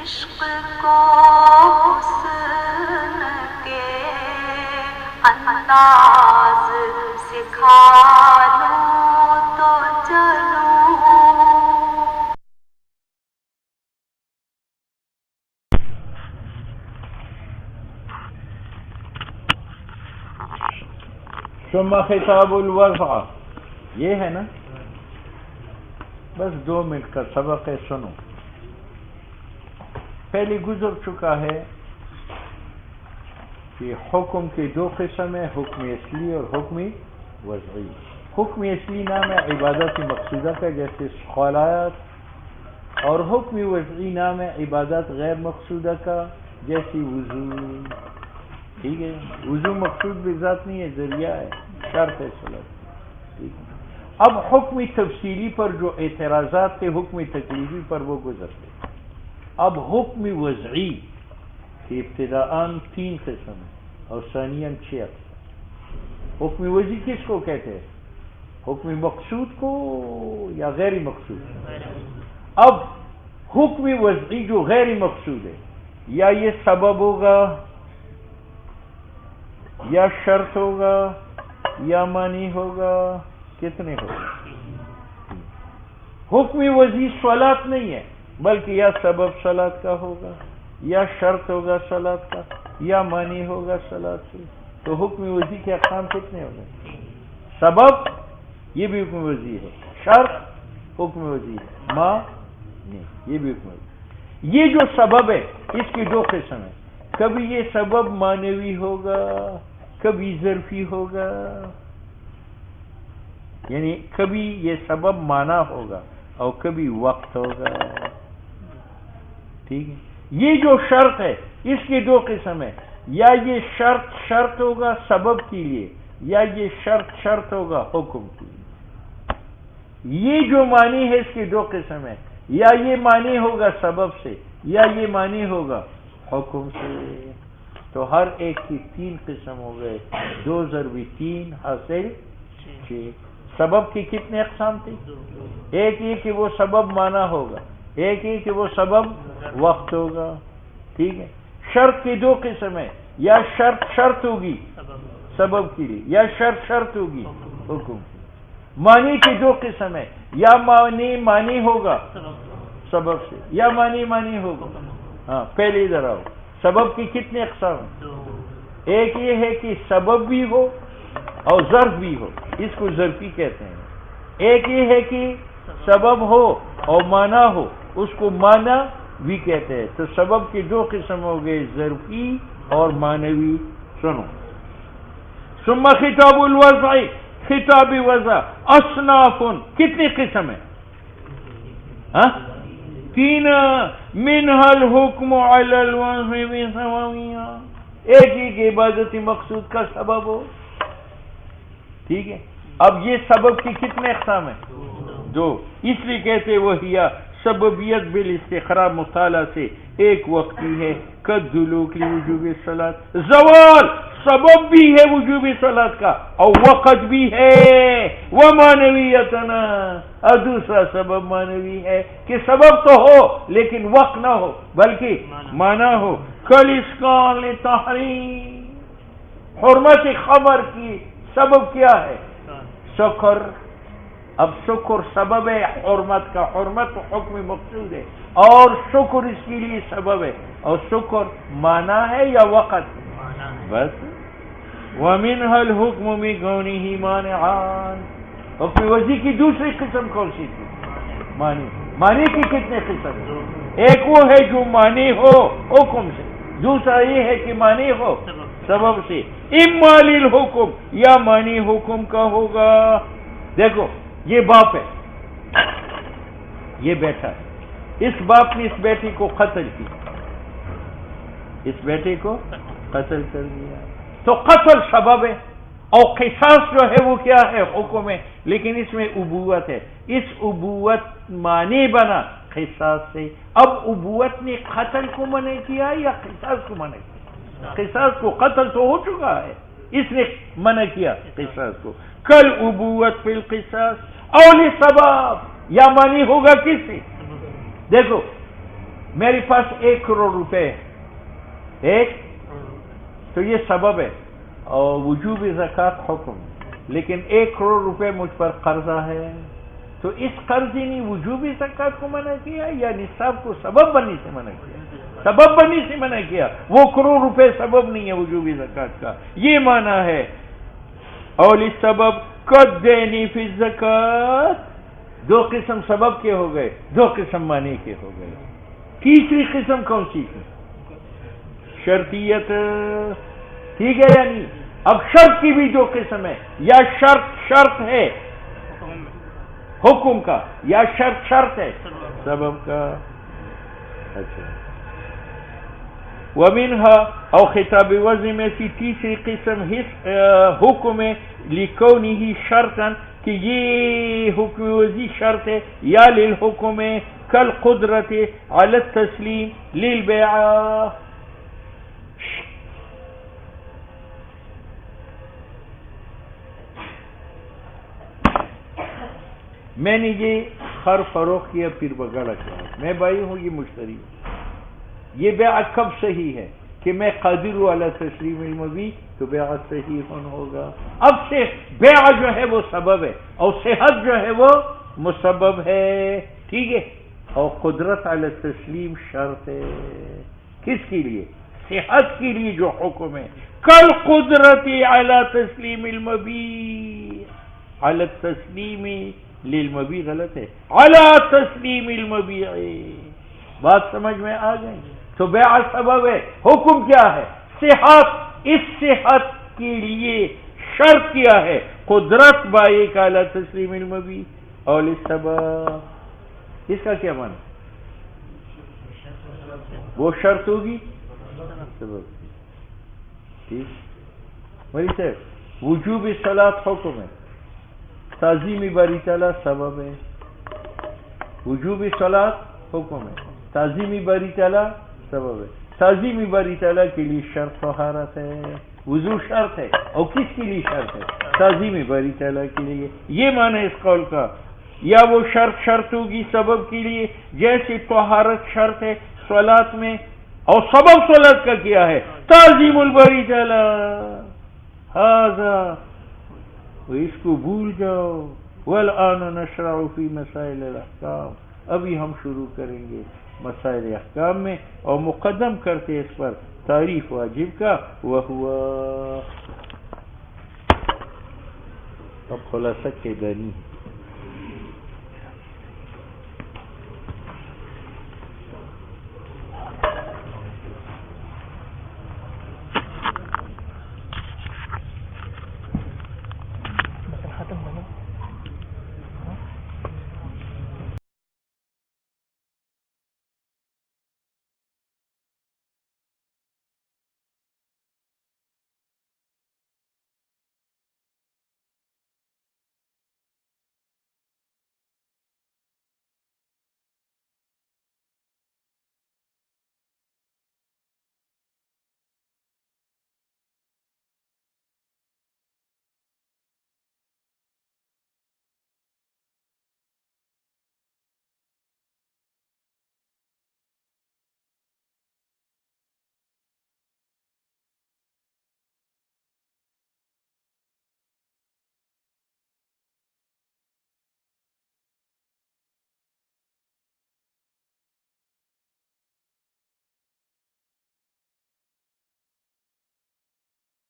عشق کو حسن کے انداز سکھا لوں تو چلوں. ثم خطاب الوضع، یہ ہے نا، بس 2 منٹ کا سبق ہے، سنو. پہلے گزر چکا ہے کہ حکم کے 2 قسم ہیں، حکم اصلی اور حکم وضعی. حکم اصلی نام ہے عبادت مقصودہ کا، جیسے صلات، اور حکم وضعی نام ہے عبادت غیر مقصودہ کا، جیسے وضو. ٹھیک ہے، وضو مقصود بذات نہیں ہے، ذریعہ ہے، شرط ہے صلات. اب حکم تفصیلی پر جو اعتراضات تھے حکم تکلیفی پر وہ گزرتے. اب حکم وضعی کہ ابتداءً 3 قسم ہیں اور ثانیاً 6 اقسام. حکم وضعی کس کو کہتے ہیں؟ حکم مقصود کو یا غیر مقصود؟ اب حکم وضعی جو غیر مقصود ہے، یا یہ سبب ہوگا یا شرط ہوگا یا معنی ہوگا، کتنے ہوگا؟ حکم وضعی صلات نہیں ہے، بلکہ یا سبب صلات کا ہوگا، یا شرط ہوگا صلات کا، یا معنی ہوگا صلات سے. تو حکم وضعی کے اقسام کتنے ہو گئے؟ سبب، یہ بھی حکم وضعی ہے، شرط حکم وضعی ہے، معنی یہ بھی حکم وضعی. یہ جو سبب ہے اس کی 2 قسم ہیں. کبھی یہ سبب معنوی ہوگا، کبھی ظرفی ہوگا، یعنی کبھی یہ سبب معنی ہوگا اور کبھی وقت ہوگا. ٹھیک ہے. یہ جو شرط ہے اس کی 2 قسم ہے، یا یہ شرط ہوگا سبب کے لیے، یا یہ شرط ہوگا حکم کے لیے. یہ جو معنی ہے اس کی 2 قسم ہے، یا یہ معنی ہوگا سبب سے، یا یہ معنی ہوگا حکم سے. تو ہر ایک کی 3 قسم ہو گئے، 2 ضرب 3 حاصل 6. سبب کی کتنے اقسام تھی؟ ایک یہ کہ وہ سبب معنی ہوگا، ایک یہ کہ وہ سبب وقت ہوگا. ٹھیک ہے. شرط کی 2 قسم ہے، یا شرط ہوگی سبب کے لیے، یا شرط ہوگی حکم کی. معنی کی 2 قسم ہے، یا معنی ہوگا سبب سے، یا معنی ہوگا. ہاں پہلے ادھر آؤ. سبب کی کتنے اقسام ہیں؟ ایک یہ ہے کہ سبب بھی ہو اور ظرف بھی ہو، اس کو ظرفی کہتے ہیں. ایک یہ ہے کہ سبب ہو اور معنی ہو، اس کو معنی بھی کہتے ہیں. تو سبب کی 2 قسم ہو گئے، ظرفی اور معنوی. سنو. ثم خطاب الوضع، خطاب وضع اصناف، کتنی قسم ہے؟ 3. منها الحکم علی الوضع بسببیہ، ایک ہی کہ عبادت مقصود کا سبب ہو. ٹھیک ہے. اب یہ سبب کی کتنے اقسام ہیں؟ 2. اس لیے کہتے وہی سببیت بالاستقراء مطالعہ سے ایک وقتی ہے، کالدلوک لوجوب الصلاۃ، زوال سبب بھی ہے وجوب صلاۃ کا اور وقت بھی ہے، ومعنویتنا، اور دوسرا سبب معنوی ہے کہ سبب تو ہو لیکن وقت نہ ہو بلکہ معنی ہو. کالاسکان للتحریم، حرمت خمر کی سبب کیا ہے؟ سکر. اب شکر سبب ہے حرمت کا، حرمت حکم مقصود ہے، اور شکر اس کے لیے سبب ہے، اور شکر معنی ہے یا وقت؟ بس. وَمِنْهَا الْحُكْمُ بِكَوْنِهِ مَانِعًا، حکم وضعی کی دوسری قسم کون سی تھی؟ معنی کی کتنے قسم ہے؟ ایک وہ ہے جو معنی ہو حکم سے، دوسرا یہ ہے کہ معنی ہو سبب سے. اما للحکم، یا معنی حکم کا ہوگا. دیکھو یہ باپ ہے، یہ بیٹا ہے، اس باپ نے اس بیٹے کو قتل کیا، اس بیٹے کو قتل کر دیا. تو قتل سبب ہے، اور قصاص جو ہے وہ کیا ہے؟ حکم ہے. لیکن اس میں ابوت ہے، اس ابوت معنی بنا قصاص سے. اب ابوت نے قتل کو منع کیا یا قصاص کو منع کیا؟ قصاص کو. قتل تو ہو چکا ہے، اس نے منع کیا قصاص کو. کل ابوت فی القصاص اول سبب، یا معنی ہوگا کس سے؟ دیکھو میرے پاس 1 کروڑ روپے ہے، تو یہ سبب ہے اور وجوب زکوٰۃ حکم، لیکن 1 کروڑ روپے مجھ پر قرضہ ہے، تو اس قرضی نے وجوب زکوٰۃ کو منع کیا یا نصاب کو سبب بننے سے منع کیا؟ سبب بننے سے منع کیا، وہ کروڑ روپے سبب نہیں ہے وجوب زکوٰۃ کا، یہ معنی ہے۔ اور اس سبب قد دینی فی الزکوٰۃ، 2 قسم سبب کے ہو گئے، 2 قسم معنی کے ہو گئے۔ تیسری قسم کون سی تھی؟ شرطیت، ٹھیک ہے یا نہیں؟ اب شرط کی بھی 2 قسم ہے، یا شرط ہے حکم کا، یا شرط ہے سبب کا۔ اچھا، ومنها او خطاب وضع میں سے تیسری قسم حکم لکونہ شرطا، کہ یہ حکم وضعی شرط ہے، یا للحکم کالقدرت علی التسلیم للبیع، میں نے یہ خر فروخت کیا، پھر بگاڑا کیا، میں بھائی ہوں، یہ مشتری ہوں، یہ بیع کب صحیح ہے کہ میں قادر ہوں علی تسلیم المبیع، تو بیع صحیح ہوگا۔ اب سے بیع جو ہے وہ سبب ہے اور صحت جو ہے وہ مسبب ہے، ٹھیک ہے، اور قدرت علی تسلیم شرط ہے، کس کے لیے؟ صحت کے لیے جو حکم ہے، کل قدرت علی تسلیم المبیع، علی التسلیم للمبیع غلط ہے، علی تسلیم المبیع، بات سمجھ میں آ گئی؟ تو بیع سبب ہے، حکم کیا ہے؟ صحت، اس صحت کے لیے شرط کیا ہے؟ قدرت بائع کا علی تسلیم المبیع، اور اس سبب، اس کا کیا معنی؟ وہ شرط ہوگی سبب، ٹھیک، مری صاحب، وجوب صلاۃ حکم ہے، تعظیم باری تعالیٰ سبب ہے، وجوب صلاۃ حکم ہے، تعظیم باری تعالیٰ سبب ہے۔ تعظیم باری تعالیٰ کے لیے شرط طہارت ہے، وضو شرط ہے، اور کس کے لیے شرط ہے؟ تعظیم باری تعالیٰ کے لیے، یہ معنی اس قول کا۔ یا وہ شرط ہوگی سبب کے لیے، جیسے طہارت شرط ہے صلاۃ میں، اور سبب صلاۃ کا کیا ہے؟ تعظیم الباری تعالیٰ، ہذا، اس کو بھول جاؤ۔ والآن نشرع فی مسائل الاحکام، ابھی ہم شروع کریں گے مسائل احکام میں، اور مقدم کرتے اس پر تعریف واجب کا، وہوا، اب خلاصہ کے دانی ہے۔